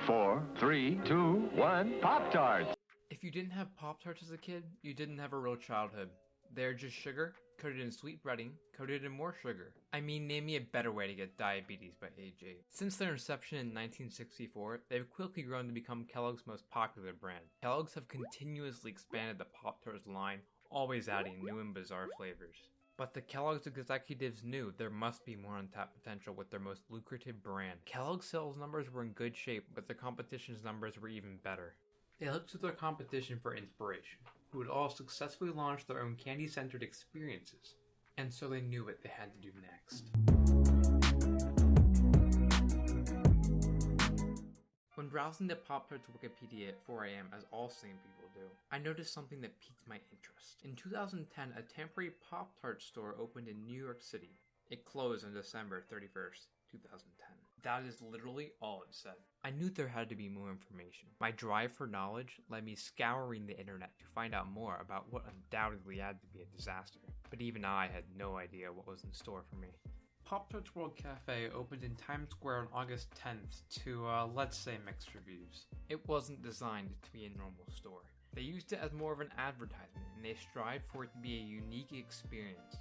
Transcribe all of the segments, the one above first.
4, 3, 2, 1, Pop-Tarts! If you didn't have Pop-Tarts as a kid, you didn't have a real childhood. They're just sugar, coated in sweet breading, coated in more sugar. I mean, name me a better way to get diabetes by age 8. Since their inception in 1964, they've quickly grown to become Kellogg's most popular brand. Kellogg's have continuously expanded the Pop-Tarts line, always adding new and bizarre flavors. But the Kellogg's executives knew there must be more untapped potential with their most lucrative brand. Kellogg's sales numbers were in good shape, but their competition's numbers were even better. They looked to their competition for inspiration, who had all successfully launched their own candy-centered experiences, and so they knew what they had to do next. When browsing the Pop-Tarts Wikipedia at 4 a.m., as all sane people do, I noticed something that piqued my interest. In 2010, a temporary Pop-Tart store opened in New York City. It closed on December 31st, 2010. That is literally all it said. I knew there had to be more information. My drive for knowledge led me scouring the internet to find out more about what undoubtedly had to be a disaster. But even I had no idea what was in store for me. Pop-Tarts World Cafe opened in Times Square on August 10th to, let's say, mixed reviews. It wasn't designed to be a normal store. They used it as more of an advertisement, and they strived for it to be a unique experience.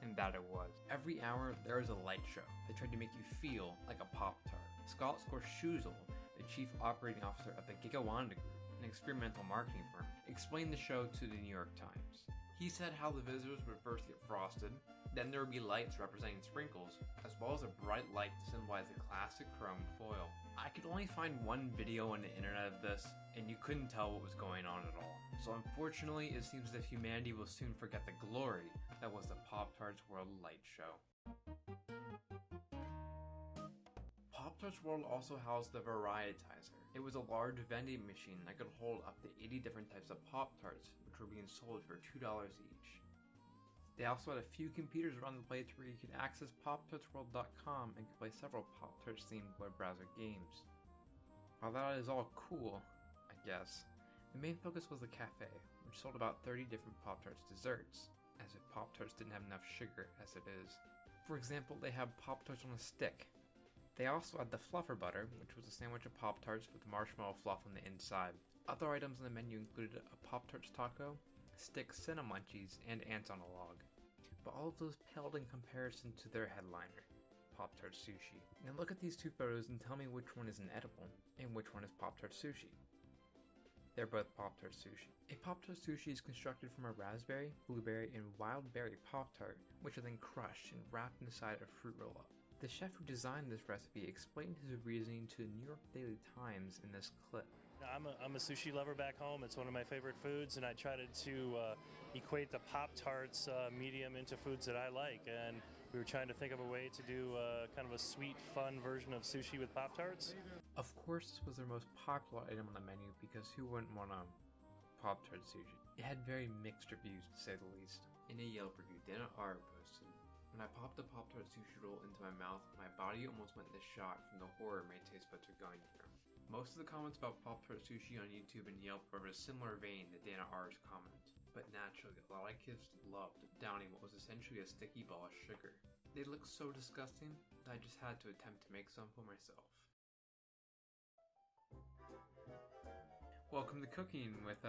And that it was. Every hour, there was a light show that tried to make you feel like a Pop-Tart. Scott Scorshuzel, the chief operating officer of the Gigawanda Group, an experimental marketing firm, explained the show to the New York Times. He said how the visitors would first get frosted, then there would be lights representing sprinkles, as well as a bright light to symbolize the classic chrome foil. I could only find one video on the internet of this, and you couldn't tell what was going on at all. So unfortunately, it seems as if humanity will soon forget the glory that was the Pop-Tarts World Light Show. Pop-Tarts World also housed the Varietizer. It was a large vending machine that could hold up to 80 different types of Pop-Tarts, which were being sold for $2 each. They also had a few computers around the place where you could access PopTartsWorld.com and could play several Pop-Tarts themed web browser games. While that is all cool, I guess, the main focus was the cafe, which sold about 30 different Pop-Tarts desserts, as if Pop-Tarts didn't have enough sugar as it is. For example, they have Pop-Tarts on a stick. They also had the Fluffer Butter, which was a sandwich of Pop-Tarts with marshmallow fluff on the inside. Other items on the menu included a Pop-Tarts taco, stick Cinnammunchies, and ants on a log. But all of those paled in comparison to their headliner, Pop-Tart Sushi. Now look at these two photos and tell me which one is an edible, and which one is Pop-Tart Sushi. They're both Pop-Tart Sushi. A Pop-Tart Sushi is constructed from a raspberry, blueberry, and wild berry Pop-Tart, which are then crushed and wrapped inside a fruit roll-up. The chef who designed this recipe explained his reasoning to the New York Daily Times in this clip. I'm a sushi lover back home. It's one of my favorite foods, and I tried to equate the Pop-Tarts medium into foods that I like. And we were trying to think of a way to do kind of a sweet, fun version of sushi with Pop-Tarts. Of course, this was their most popular item on the menu because who wouldn't want a Pop-Tart sushi? It had very mixed reviews, to say the least. In a Yelp review, Dana R. posted, "When I popped a Pop-Tart sushi roll into my mouth, my body almost went into shock from the horror my taste buds were going through." Most of the comments about Pop-Tart Sushi on YouTube and Yelp were of a similar vein to Dana R's comment. But naturally, a lot of kids loved downing what was essentially a sticky ball of sugar. They looked so disgusting that I just had to attempt to make some for myself. Welcome to cooking with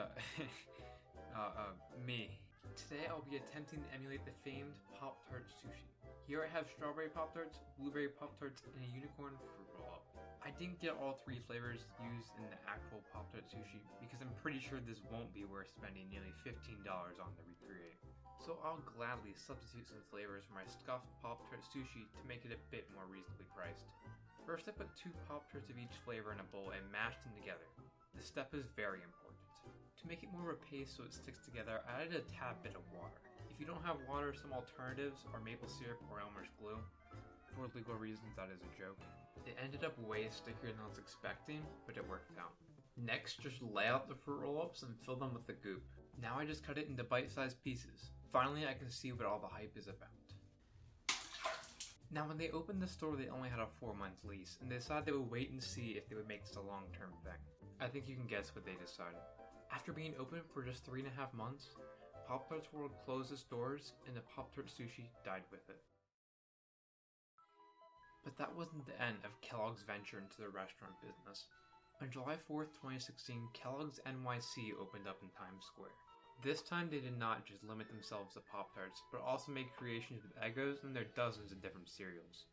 me. Today I'll be attempting to emulate the famed Pop-Tart Sushi. Here I have strawberry Pop-Tarts, blueberry Pop-Tarts, and a unicorn fruit roll-up. I didn't get all three flavors used in the actual Pop-Tart Sushi because I'm pretty sure this won't be worth spending nearly $15 on to recreate. So I'll gladly substitute some flavors for my scuffed Pop-Tart Sushi to make it a bit more reasonably priced. First I put 2 Pop-Tarts of each flavor in a bowl and mashed them together. This step is very important. To make it more of a paste so it sticks together, I added a tad bit of water. If you don't have water, some alternatives are maple syrup or Elmer's glue. For legal reasons, that is a joke. It ended up way stickier than I was expecting, but it worked out. Next, just lay out the fruit roll-ups and fill them with the goop. Now I just cut it into bite-sized pieces. Finally, I can see what all the hype is about. Now when they opened the store, they only had a 4-month lease, and they decided they would wait and see if they would make this a long-term thing. I think you can guess what they decided. After being open for just 3.5 months, Pop-Tarts World closed its doors and the Pop-Tart Sushi died with it. But that wasn't the end of Kellogg's venture into the restaurant business. On July 4th, 2016, Kelloggs NYC opened up in Times Square. This time they did not just limit themselves to Pop-Tarts, but also made creations with Eggos and their dozens of different cereals.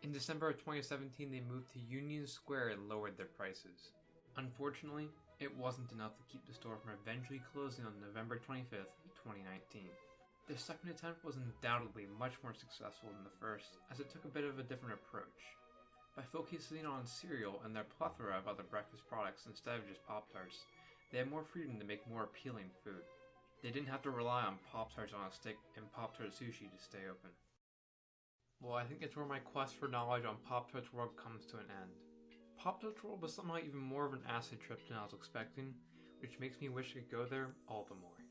In December of 2017, they moved to Union Square and lowered their prices. Unfortunately, it wasn't enough to keep the store from eventually closing on November 25th, 2019. Their second attempt was undoubtedly much more successful than the first, as it took a bit of a different approach. By focusing on cereal and their plethora of other breakfast products instead of just Pop-Tarts, they had more freedom to make more appealing food. They didn't have to rely on Pop-Tarts on a stick and Tart Sushi to stay open. Well, I think it's where my quest for knowledge on Pop-Tarts World comes to an end. Pop-Tarts World was somehow even more of an acid trip than I was expecting, which makes me wish I could go there all the more.